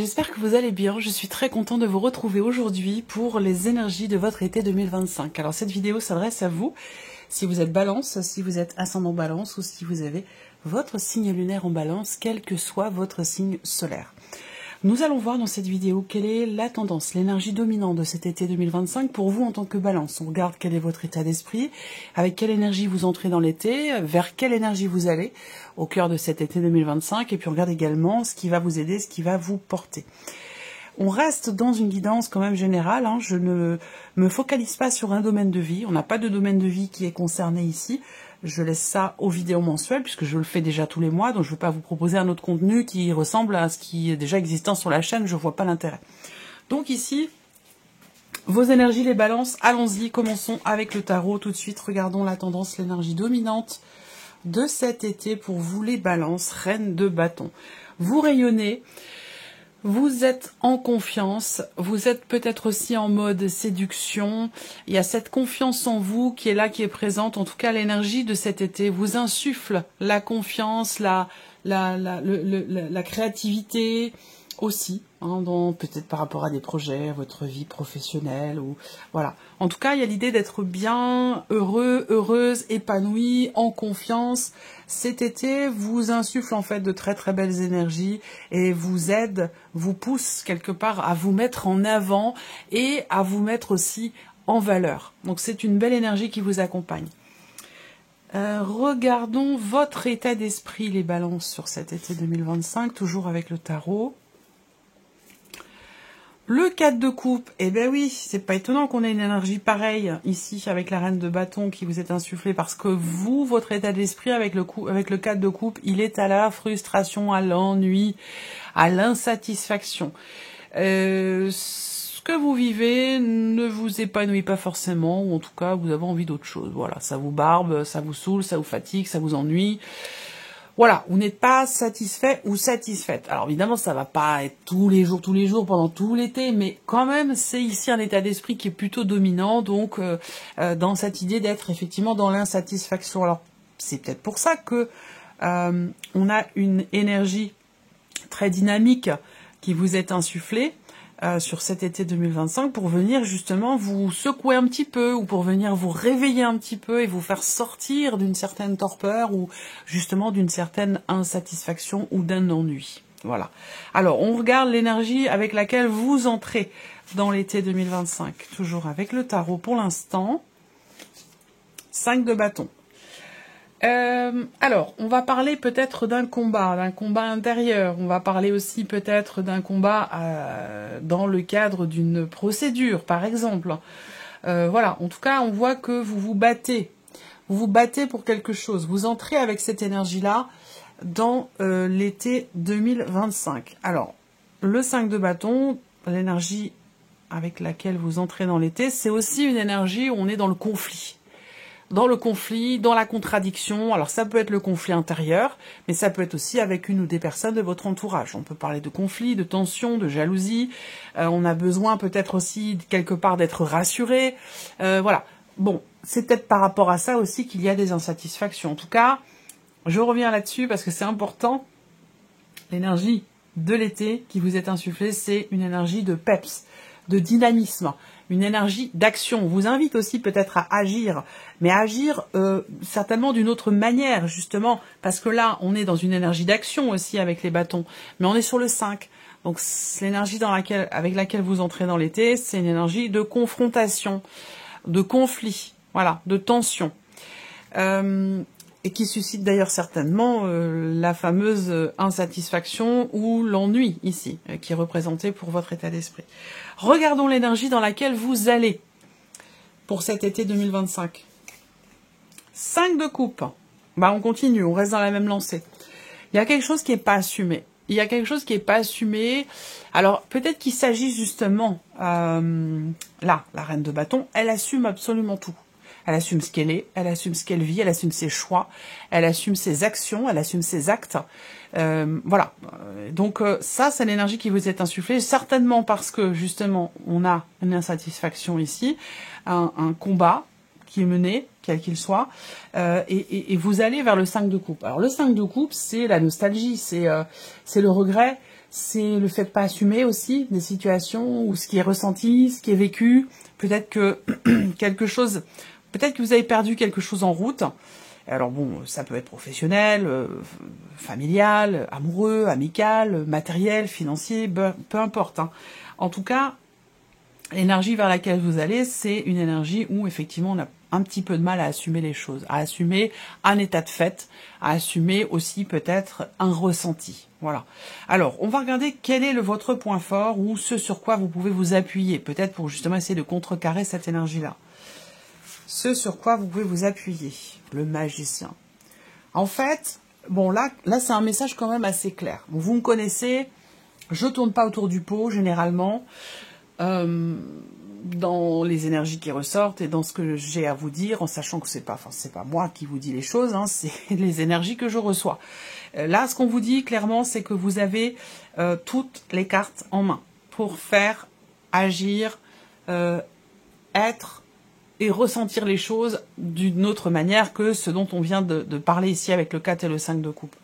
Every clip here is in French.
j'espère que vous allez bien. Je suis très content de vous retrouver aujourd'hui pour les énergies de votre été 2025. Alors cette vidéo s'adresse à vous, si vous êtes balance, si vous êtes ascendant balance ou si vous avez votre signe lunaire en balance, quel que soit votre signe solaire. Nous allons voir dans cette vidéo quelle est la tendance, l'énergie dominante de cet été 2025 pour vous en tant que balance. On regarde quel est votre état d'esprit, avec quelle énergie vous entrez dans l'été, vers quelle énergie vous allez au cœur de cet été 2025, et puis on regarde également ce qui va vous aider, ce qui va vous porter. On reste dans une guidance quand même générale, hein. Je ne me focalise pas sur un domaine de vie, on n'a pas de domaine de vie qui est concerné ici. Je laisse ça aux vidéos mensuelles, puisque je le fais déjà tous les mois, donc je ne veux pas vous proposer un autre contenu qui ressemble à ce qui est déjà existant sur la chaîne, je ne vois pas l'intérêt. Donc ici, vos énergies, les balances, allons-y, commençons avec le tarot tout de suite, regardons la tendance, l'énergie dominante de cet été pour vous les balances, reine de bâton. Vous rayonnez. Vous êtes en confiance, vous êtes peut-être aussi en mode séduction, il y a cette confiance en vous qui est là, qui est présente, en tout cas l'énergie de cet été vous insuffle la confiance, la créativité aussi, hein, peut-être par rapport à des projets, à votre vie professionnelle, ou voilà. En tout cas, il y a l'idée d'être bien, heureux, heureuse, épanoui, en confiance. Cet été vous insuffle en fait de très très belles énergies et vous aide, vous pousse quelque part à vous mettre en avant et à vous mettre aussi en valeur. Donc c'est une belle énergie qui vous accompagne. Regardons votre état d'esprit, les balances, sur cet été 2025, toujours avec le tarot. Le 4 de coupe, eh bien oui, c'est pas étonnant qu'on ait une énergie pareille ici avec la reine de bâton qui vous est insufflée, parce que vous, votre état d'esprit avec le 4 de coupe, il est à la frustration, à l'ennui, à l'insatisfaction. Ce que vous vivez ne vous épanouit pas forcément, ou en tout cas vous avez envie d'autre chose. Voilà, ça vous barbe, ça vous saoule, ça vous fatigue, ça vous ennuie. Voilà, vous n'êtes pas satisfait ou satisfaite. Alors évidemment, ça va pas être tous les jours, pendant tout l'été, mais quand même, c'est ici un état d'esprit qui est plutôt dominant, donc dans cette idée d'être effectivement dans l'insatisfaction. Alors, c'est peut-être pour ça que on a une énergie très dynamique qui vous est insufflée sur cet été 2025 pour venir justement vous secouer un petit peu ou pour venir vous réveiller un petit peu et vous faire sortir d'une certaine torpeur ou justement d'une certaine insatisfaction ou d'un ennui. Voilà. Alors, on regarde l'énergie avec laquelle vous entrez dans l'été 2025. Toujours avec le tarot pour l'instant. 5 de bâton. Alors, on va parler peut-être d'un combat intérieur. On va parler aussi peut-être d'un combat dans le cadre d'une procédure, par exemple. Voilà, en tout cas, on voit que vous vous battez. Vous vous battez pour quelque chose. Vous entrez avec cette énergie-là dans l'été 2025. Alors, le 5 de bâton, l'énergie avec laquelle vous entrez dans l'été, c'est aussi une énergie où on est dans le conflit. Dans le conflit, dans la contradiction. Alors ça peut être le conflit intérieur, mais ça peut être aussi avec une ou des personnes de votre entourage. On peut parler de conflit, de tension, de jalousie. On a besoin peut-être aussi quelque part d'être rassuré. Voilà. Bon, c'est peut-être par rapport à ça aussi qu'il y a des insatisfactions. En tout cas, je reviens là-dessus parce que c'est important. L'énergie de l'été qui vous est insufflée, c'est une énergie de peps, de dynamisme, une énergie d'action. On vous invite aussi peut-être à agir, mais à agir certainement d'une autre manière, justement, parce que là, on est dans une énergie d'action aussi avec les bâtons, mais on est sur le 5. Donc l'énergie avec laquelle vous entrez dans l'été, c'est une énergie de confrontation, de conflit, voilà, de tension. Et qui suscite d'ailleurs certainement la fameuse insatisfaction ou l'ennui ici, qui est représenté pour votre état d'esprit. Regardons l'énergie dans laquelle vous allez pour cet été 2025. 5 de coupe. Bah, on continue, on reste dans la même lancée. Il y a quelque chose qui n'est pas assumé. Il y a quelque chose qui n'est pas assumé. Alors, peut-être qu'il s'agit justement, là, la reine de bâton, elle assume absolument tout. Elle assume ce qu'elle est, elle assume ce qu'elle vit, elle assume ses choix, elle assume ses actions, elle assume ses actes. Voilà. Donc ça, c'est l'énergie qui vous est insufflée, certainement parce que justement, on a une insatisfaction ici, un combat qui est mené, quel qu'il soit, et vous allez vers le 5 de coupe. Alors le 5 de coupe, c'est la nostalgie, c'est le regret, c'est le fait de pas assumer aussi des situations ou ce qui est ressenti, ce qui est vécu. Peut-être que peut-être que vous avez perdu quelque chose en route. Alors bon, ça peut être professionnel, familial, amoureux, amical, matériel, financier, peu importe. Hein. En tout cas, l'énergie vers laquelle vous allez, c'est une énergie où effectivement on a un petit peu de mal à assumer les choses, à assumer un état de fait, à assumer aussi peut-être un ressenti. Voilà. Alors, on va regarder quel est votre point fort ou ce sur quoi vous pouvez vous appuyer, peut-être pour justement essayer de contrecarrer cette énergie-là. Ce sur quoi vous pouvez vous appuyer, le magicien. En fait, bon là c'est un message quand même assez clair. Bon, vous me connaissez, je tourne pas autour du pot généralement. Dans les énergies qui ressortent et dans ce que j'ai à vous dire, en sachant que c'est pas moi qui vous dis les choses, hein, c'est les énergies que je reçois. Là, ce qu'on vous dit clairement, c'est que vous avez toutes les cartes en main pour faire, agir, être et ressentir les choses d'une autre manière que ce dont on vient de parler ici avec le 4 et le 5 de coupe.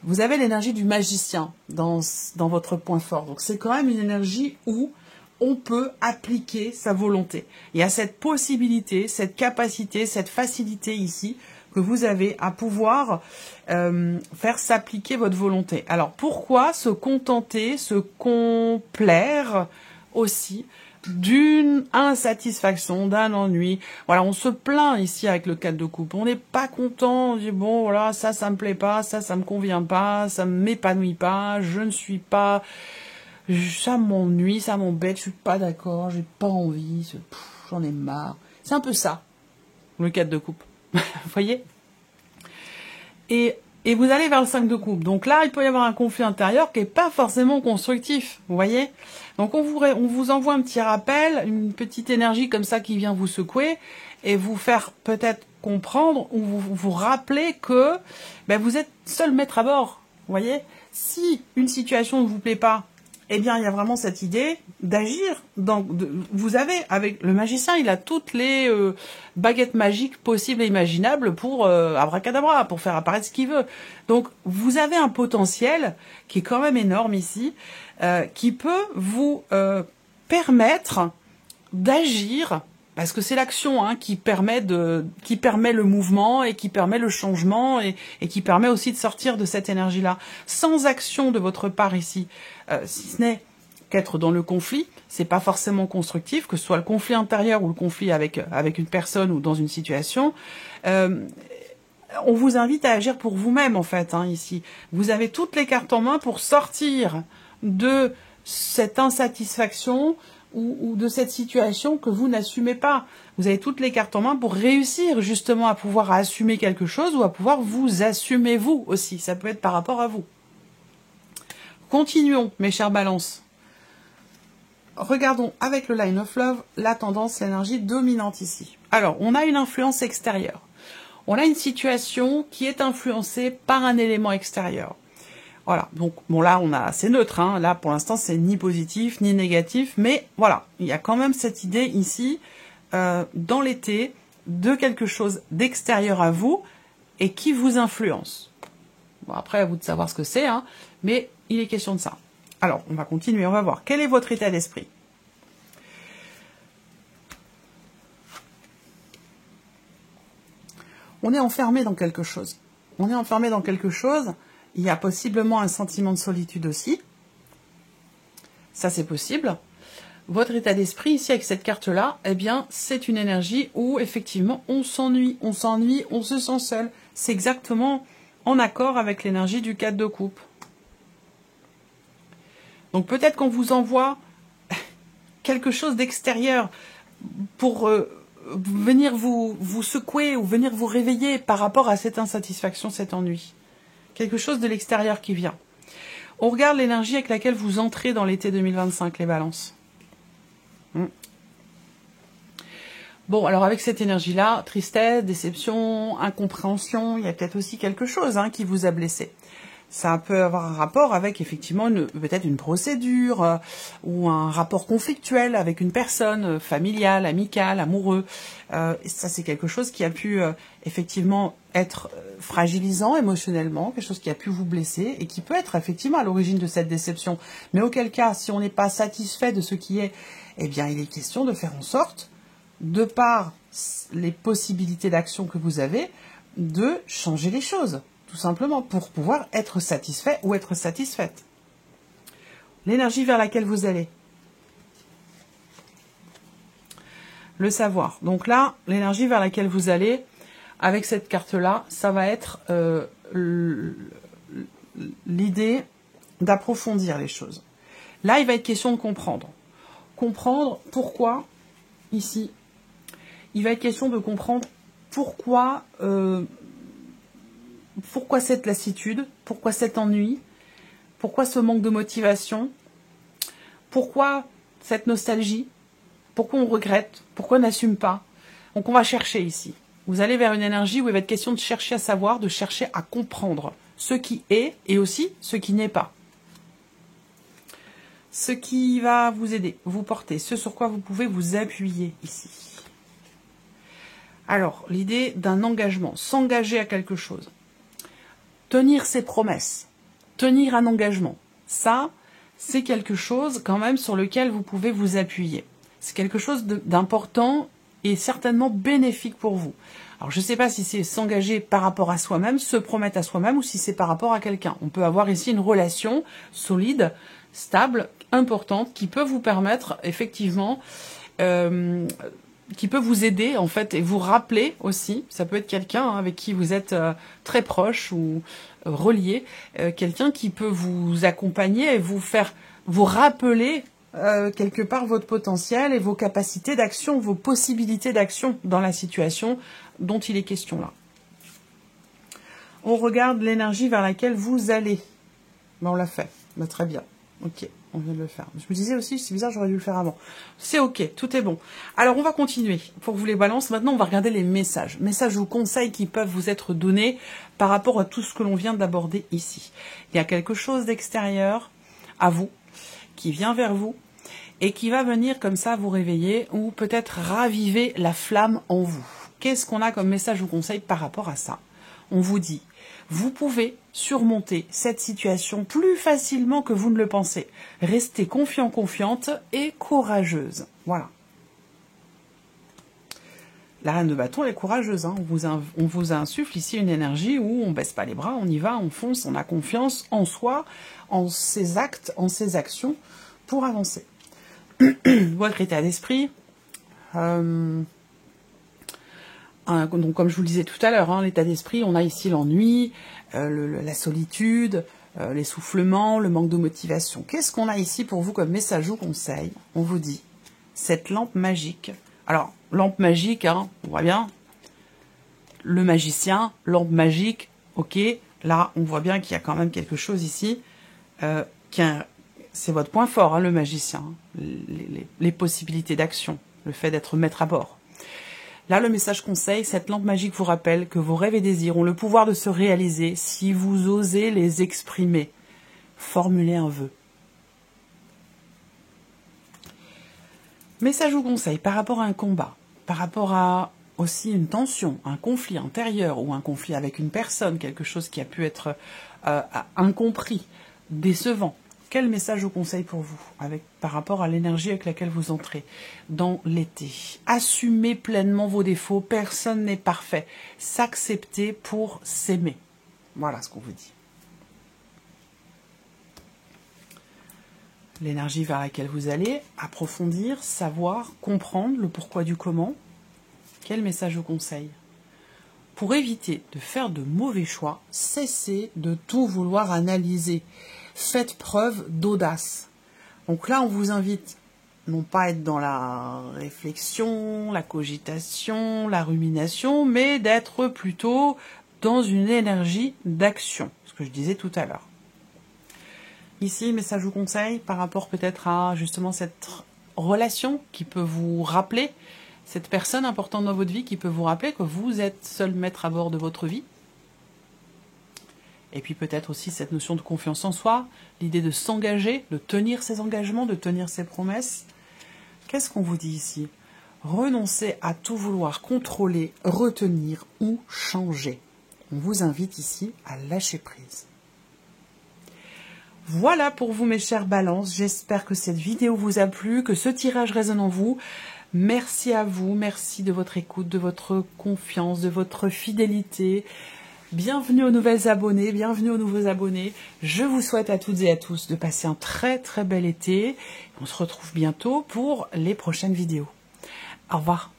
Vous avez l'énergie du magicien dans votre point fort. Donc c'est quand même une énergie où on peut appliquer sa volonté. Il y a cette possibilité, cette capacité, cette facilité ici que vous avez à pouvoir faire s'appliquer votre volonté. Alors pourquoi se contenter, se complaire aussi d'une insatisfaction, d'un ennui. Voilà, on se plaint ici avec le 4 de coupe. On n'est pas content, on dit bon voilà, ça me plaît pas, ça me convient pas, ça m'épanouit pas, je ne suis pas, ça m'ennuie, ça m'embête, je suis pas d'accord, j'ai pas envie, j'en ai marre. C'est un peu ça, le 4 de coupe. Vous voyez ? Et vous allez vers le 5 de coupe. Donc là, il peut y avoir un conflit intérieur qui n'est pas forcément constructif. Vous voyez ? Donc on vous envoie un petit rappel, une petite énergie comme ça qui vient vous secouer et vous faire peut-être comprendre ou vous rappeler que vous êtes seul maître à bord. Vous voyez ? Si une situation ne vous plaît pas, eh bien, il y a vraiment cette idée d'agir. Vous avez, avec le magicien, il a toutes les baguettes magiques possibles et imaginables pour abracadabra, pour faire apparaître ce qu'il veut. Donc, vous avez un potentiel qui est quand même énorme ici, qui peut vous permettre d'agir, parce que c'est l'action qui permet le mouvement et qui permet le changement et qui permet aussi de sortir de cette énergie-là. Sans action de votre part ici, si ce n'est qu'être dans le conflit, c'est pas forcément constructif, que ce soit le conflit intérieur ou le conflit avec une personne ou dans une situation. On vous invite à agir pour vous-même en fait ici. Vous avez toutes les cartes en main pour sortir de cette insatisfaction ou de cette situation que vous n'assumez pas. Vous avez toutes les cartes en main pour réussir justement à pouvoir assumer quelque chose ou à pouvoir vous assumer vous aussi. Ça peut être par rapport à vous. Continuons, mes chers balances. Regardons avec le Line of Love la tendance, l'énergie dominante ici. Alors, on a une influence extérieure. On a une situation qui est influencée par un élément extérieur. Voilà, donc bon là c'est neutre, là pour l'instant c'est ni positif ni négatif, mais voilà, il y a quand même cette idée ici, dans l'été, de quelque chose d'extérieur à vous et qui vous influence. Bon après à vous de savoir ce que c'est, mais il est question de ça. Alors on va continuer, on va voir, quel est votre état d'esprit ? On est enfermé dans quelque chose. On est enfermé dans quelque chose. Il y a possiblement un sentiment de solitude aussi. Ça, c'est possible. Votre état d'esprit, ici, avec cette carte-là, eh bien, c'est une énergie où, effectivement, on s'ennuie, on se sent seul. C'est exactement en accord avec l'énergie du 4 de coupe. Donc, peut-être qu'on vous envoie quelque chose d'extérieur pour venir vous secouer ou venir vous réveiller par rapport à cette insatisfaction, cet ennui. Quelque chose de l'extérieur qui vient. On regarde l'énergie avec laquelle vous entrez dans l'été 2025, les balances. Bon, alors avec cette énergie-là, tristesse, déception, incompréhension, il y a peut-être aussi quelque chose qui vous a blessé. Ça peut avoir un rapport avec effectivement peut-être une procédure ou un rapport conflictuel avec une personne familiale, amicale, amoureux. Ça c'est quelque chose qui a pu effectivement être fragilisant émotionnellement, quelque chose qui a pu vous blesser et qui peut être effectivement à l'origine de cette déception. Mais auquel cas, si on n'est pas satisfait de ce qui est, eh bien il est question de faire en sorte, de par les possibilités d'action que vous avez, de changer les choses. Tout simplement, pour pouvoir être satisfait ou être satisfaite. L'énergie vers laquelle vous allez. Le savoir. Donc là, l'énergie vers laquelle vous allez, avec cette carte-là, ça va être l'idée d'approfondir les choses. Là, il va être question de comprendre. Comprendre pourquoi, ici, il va être question de comprendre pourquoi cette lassitude, pourquoi cet ennui, pourquoi ce manque de motivation, pourquoi cette nostalgie, pourquoi on regrette, pourquoi on n'assume pas. Donc on va chercher ici. Vous allez vers une énergie où il va être question de chercher à savoir, de chercher à comprendre ce qui est et aussi ce qui n'est pas. Ce qui va vous aider, vous porter, ce sur quoi vous pouvez vous appuyer ici. Alors, l'idée d'un engagement, s'engager à quelque chose. Tenir ses promesses, tenir un engagement, ça, c'est quelque chose quand même sur lequel vous pouvez vous appuyer. C'est quelque chose d'important et certainement bénéfique pour vous. Alors je ne sais pas si c'est s'engager par rapport à soi-même, se promettre à soi-même ou si c'est par rapport à quelqu'un. On peut avoir ici une relation solide, stable, importante, qui peut vous permettre effectivement... qui peut vous aider en fait et vous rappeler aussi, ça peut être quelqu'un avec qui vous êtes très proche ou relié, quelqu'un qui peut vous accompagner et vous rappeler quelque part votre potentiel et vos capacités d'action, vos possibilités d'action dans la situation dont il est question là. On regarde l'énergie vers laquelle vous allez. Ben, on l'a fait, ben, très bien, ok. On vient de le faire. Je me disais aussi, c'est bizarre, j'aurais dû le faire avant. C'est ok, tout est bon. Alors, on va continuer. Pour que vous les balance, maintenant, on va regarder les messages. Messages ou conseils qui peuvent vous être donnés par rapport à tout ce que l'on vient d'aborder ici. Il y a quelque chose d'extérieur à vous, qui vient vers vous, et qui va venir comme ça vous réveiller, ou peut-être raviver la flamme en vous. Qu'est-ce qu'on a comme message ou conseil par rapport à ça? On vous dit, vous pouvez surmonter cette situation plus facilement que vous ne le pensez. Restez confiant, confiante et courageuse. Voilà. La reine de bâton est courageuse. Hein. On vous insuffle ici une énergie où on ne baisse pas les bras, on y va, on fonce, on a confiance en soi, en ses actes, en ses actions pour avancer. Votre état d'esprit... donc, comme je vous le disais tout à l'heure, hein, l'état d'esprit, on a ici l'ennui, la solitude, l'essoufflement, le manque de motivation. Qu'est-ce qu'on a ici pour vous comme message ou conseil? On vous dit, cette lampe magique. Alors, lampe magique, hein, on voit bien. Le magicien, lampe magique, ok. Là, on voit bien qu'il y a quand même quelque chose ici. C'est votre point fort, hein, le magicien. Hein, les possibilités d'action, le fait d'être maître à bord. Là, le message conseil, cette lampe magique vous rappelle que vos rêves et désirs ont le pouvoir de se réaliser si vous osez les exprimer. Formulez un vœu. Message ou conseil par rapport à un combat, par rapport à aussi une tension, un conflit intérieur ou un conflit avec une personne, quelque chose qui a pu être incompris, décevant. Quel message ou conseil pour vous par rapport à l'énergie avec laquelle vous entrez dans l'été? Assumez pleinement vos défauts, personne n'est parfait. S'accepter pour s'aimer. Voilà ce qu'on vous dit. L'énergie vers laquelle vous allez, approfondir, savoir, comprendre le pourquoi du comment. Quel message ou conseil? Pour éviter de faire de mauvais choix, cessez de tout vouloir analyser. Faites preuve d'audace. Donc là, on vous invite non pas à être dans la réflexion, la cogitation, la rumination, mais d'être plutôt dans une énergie d'action, ce que je disais tout à l'heure. Ici, message ou conseil par rapport peut-être à justement cette relation qui peut vous rappeler, cette personne importante dans votre vie qui peut vous rappeler que vous êtes seul maître à bord de votre vie. Et puis peut-être aussi cette notion de confiance en soi, l'idée de s'engager, de tenir ses engagements, de tenir ses promesses. Qu'est-ce qu'on vous dit ici? Renoncez à tout vouloir contrôler, retenir ou changer. On vous invite ici à lâcher prise. Voilà pour vous mes chères balances, j'espère que cette vidéo vous a plu, que ce tirage résonne en vous. Merci à vous, merci de votre écoute, de votre confiance, de votre fidélité. Bienvenue aux nouvelles abonnés, bienvenue aux nouveaux abonnés. Je vous souhaite à toutes et à tous de passer un très très bel été. On se retrouve bientôt pour les prochaines vidéos. Au revoir.